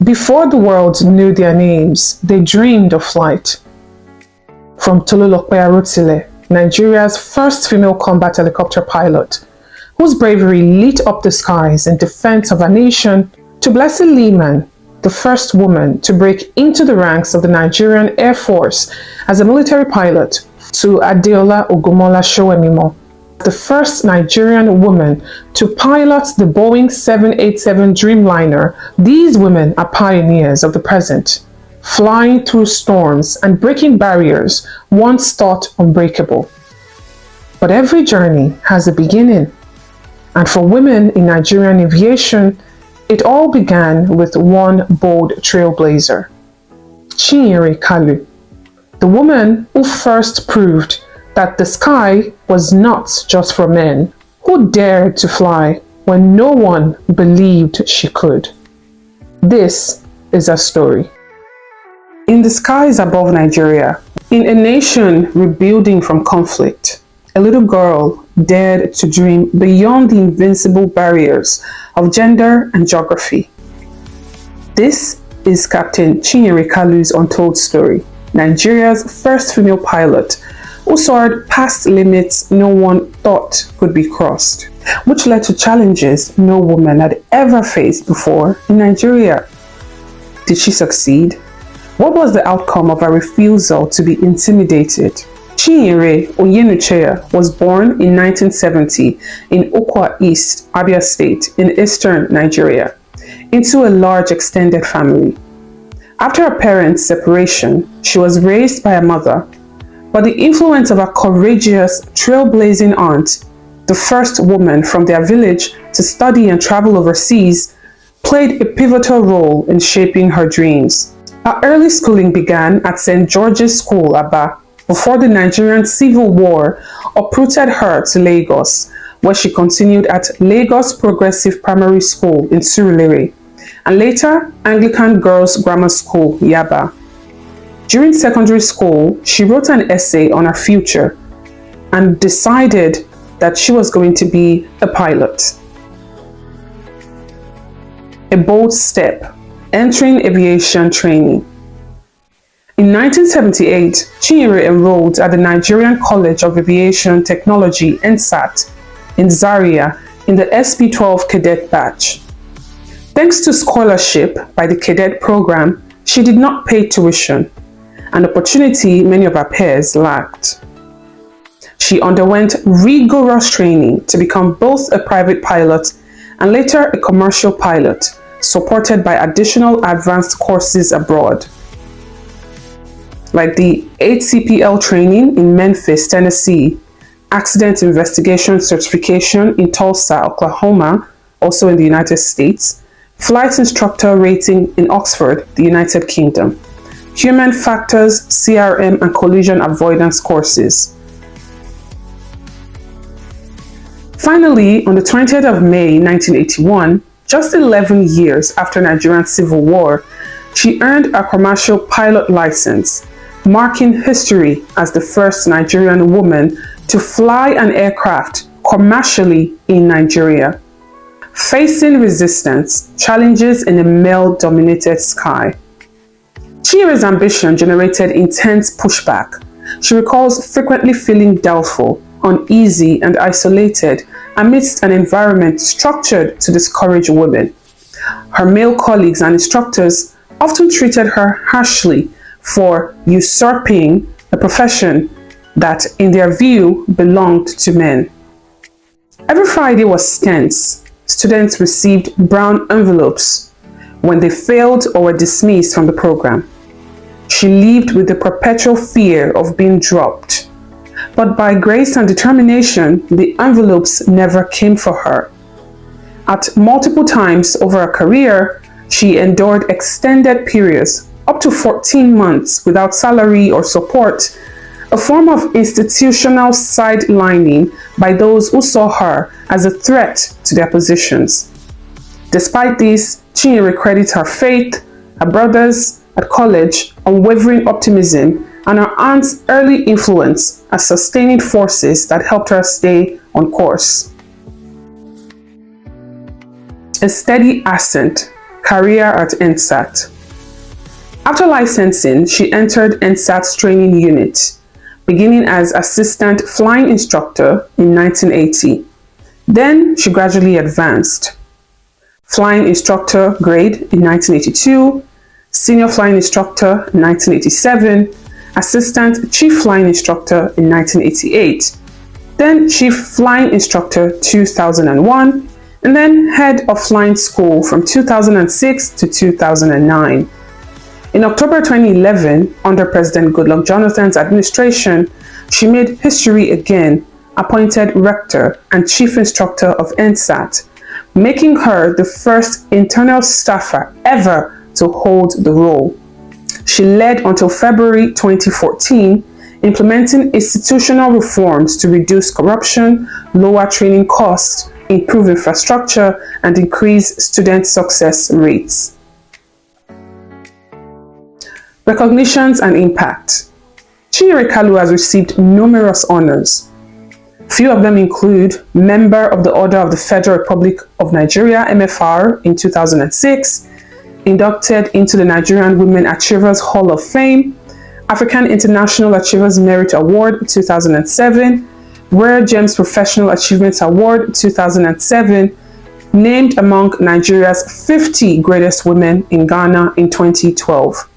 Before the world knew their names, they dreamed of flight. From Tolulope Arotile, Nigeria's first female combat helicopter pilot, whose bravery lit up the skies in defense of our nation, to Blessed Lehman, the first woman to break into the ranks of the Nigerian Air Force as a military pilot, to Adeola Ogumola Showemimo, the first Nigerian woman to pilot the Boeing 787 Dreamliner. These women are pioneers of the present, flying through storms and breaking barriers once thought unbreakable. But every journey has a beginning, and for women in Nigerian aviation, it all began with one bold trailblazer, Chinyere Kalu, the woman who first proved that the sky was not just for men, who dared to fly when no one believed she could. This is her story. In the skies above Nigeria, in a nation rebuilding from conflict, a little girl dared to dream beyond the invincible barriers of gender and geography. This is Captain Chinyere Kalu's untold story, Nigeria's first female pilot who soared past limits no one thought could be crossed, which led to challenges no woman had ever faced before in Nigeria. Did she succeed? What was the outcome of her refusal to be intimidated? Chinyere Onyenucheya was born in 1970 in Okwa East, Abia State in eastern Nigeria, into a large extended family. After her parents' separation, she was raised by her mother, but the influence of her courageous, trailblazing aunt, the first woman from their village to study and travel overseas, played a pivotal role in shaping her dreams. Her early schooling began at St. George's School, Aba, before the Nigerian Civil War uprooted her to Lagos, where she continued at Lagos Progressive Primary School in Surulere, and later Anglican Girls Grammar School, Yaba. During secondary school, she wrote an essay on her future and decided that she was going to be a pilot. A bold step, entering aviation training. In 1978, Chinyere enrolled at the Nigerian College of Aviation Technology (NSAT) in Zaria in the SP12 cadet batch. Thanks to scholarship by the cadet program, she did not pay tuition, an opportunity many of her peers lacked. She underwent rigorous training to become both a private pilot and later a commercial pilot, supported by additional advanced courses abroad, like the ATPL training in Memphis, Tennessee, accident investigation certification in Tulsa, Oklahoma, also in the United States, flight instructor rating in Oxford, the United Kingdom, human factors, CRM, and collision avoidance courses. Finally, on the 20th of May 1981, just 11 years after Nigerian Civil War, she earned a commercial pilot license, marking history as the first Nigerian woman to fly an aircraft commercially in Nigeria. Facing resistance, challenges in a male-dominated sky, Chinyere's ambition generated intense pushback. She recalls frequently feeling doubtful, uneasy, and isolated amidst an environment structured to discourage women. Her male colleagues and instructors often treated her harshly for usurping a profession that, in their view, belonged to men. Every Friday was tense. Students received brown envelopes when they failed or were dismissed from the program. She lived with the perpetual fear of being dropped. But by grace and determination, the envelopes never came for her. At multiple times over her career, she endured extended periods, up to 14 months, without salary or support, a form of institutional sidelining by those who saw her as a threat to their positions. Despite this, Chinyere credits her faith, her brothers at college, unwavering optimism, and her aunt's early influence as sustaining forces that helped her stay on course. A steady ascent, Career at NSAT. After licensing, she entered NSAT's training unit, beginning as assistant flying instructor in 1980. Then she gradually advanced. Flying instructor grade in 1982, senior flying instructor in 1987, assistant chief flying instructor in 1988, then chief flying instructor 2001, and then head of flying school from 2006 to 2009. In October 2011, under President Goodluck Jonathan's administration, she made history again, appointed rector and chief instructor of NSAT, making her the first internal staffer ever to hold the role. She led until February 2014, implementing institutional reforms to reduce corruption, lower training costs, improve infrastructure, and increase student success rates. Recognitions and impact. Chinyere Kalu has received numerous honors. Few of them include Member of the Order of the Federal Republic of Nigeria, MFR, in 2006, inducted into the Nigerian Women Achievers Hall of Fame, African International Achievers Merit Award 2007, Rare Gems Professional Achievements Award 2007, named among Nigeria's 50 greatest women in Ghana in 2012.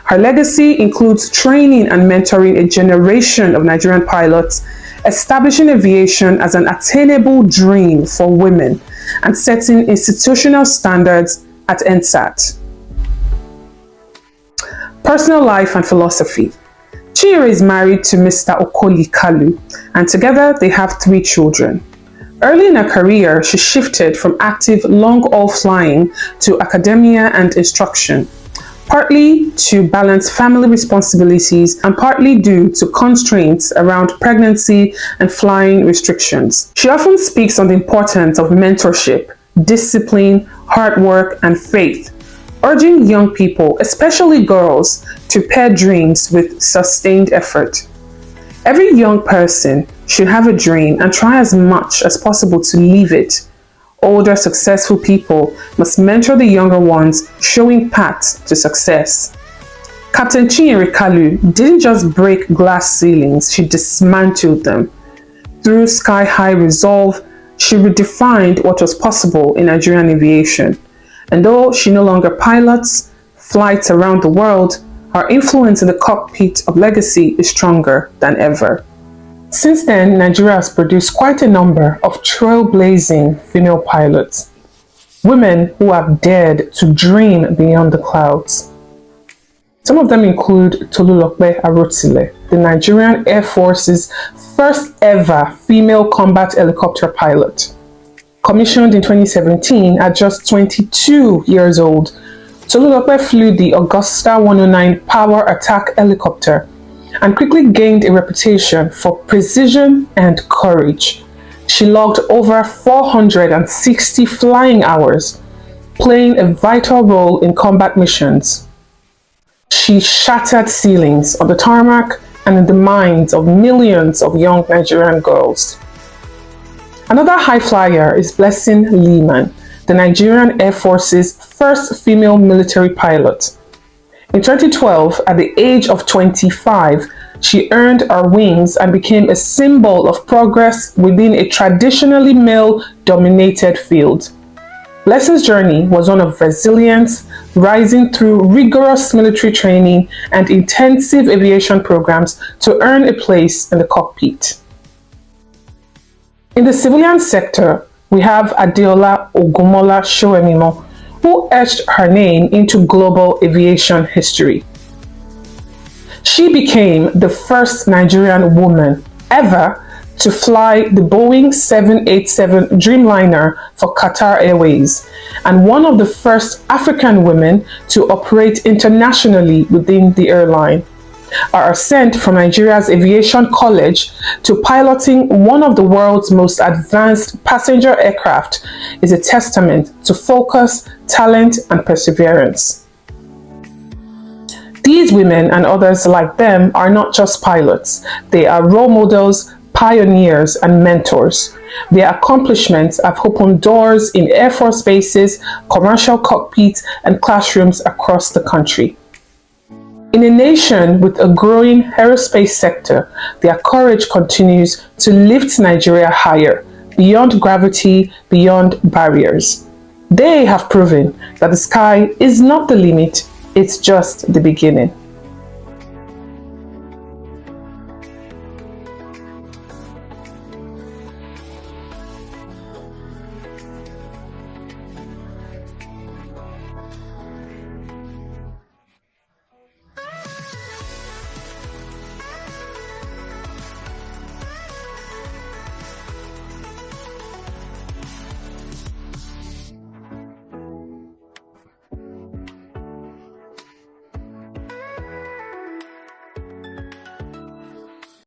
Her legacy includes training and mentoring a generation of Nigerian pilots, establishing aviation as an attainable dream for women, and setting institutional standards at NSAT. Personal life and philosophy. Chinyere is married to Mr. Okoli Kalu, and together they have 3 children. Early in her career, she shifted from active long-haul flying to academia and instruction, partly to balance family responsibilities and partly due to constraints around pregnancy and flying restrictions. She often speaks on the importance of mentorship, discipline, hard work, and faith, urging young people, especially girls, to pair dreams with sustained effort. Every young person should have a dream and try as much as possible to live it. Older, successful people must mentor the younger ones, showing paths to success. Captain Chinyere Kalu didn't just break glass ceilings, she dismantled them. Through sky-high resolve, she redefined what was possible in Nigerian aviation. And though she no longer pilots flights around the world, her influence in the cockpit of legacy is stronger than ever. Since then, Nigeria has produced quite a number of trailblazing female pilots, women who have dared to dream beyond the clouds. Some of them include Tolulokpe Arotile, the Nigerian Air Force's first ever female combat helicopter pilot. Commissioned in 2017 at just 22 years old, Tolulokpe flew the Augusta 109 power attack helicopter and quickly gained a reputation for precision and courage. She logged over 460 flying hours, playing a vital role in combat missions. She shattered ceilings on the tarmac and in the minds of millions of young Nigerian girls. Another high flyer is Blessing Lehman, the Nigerian Air Force's first female military pilot. In 2012, at the age of 25, she earned her wings and became a symbol of progress within a traditionally male-dominated field. Blessing's journey was one of resilience, rising through rigorous military training and intensive aviation programs to earn a place in the cockpit. In the civilian sector, we have Adeola Ogumola Shoemimo, who etched her name into global aviation history. She became the first Nigerian woman ever to fly the Boeing 787 Dreamliner for Qatar Airways, and one of the first African women to operate internationally within the airline. Her ascent from Nigeria's Aviation College to piloting one of the world's most advanced passenger aircraft is a testament to focus, talent, and perseverance. These women and others like them are not just pilots. They are role models, pioneers and mentors. Their accomplishments have opened doors in Air Force bases, commercial cockpits, and classrooms across the country. In a nation with a growing aerospace sector, their courage continues to lift Nigeria higher, beyond gravity, beyond barriers. They have proven that the sky is not the limit, it's just the beginning.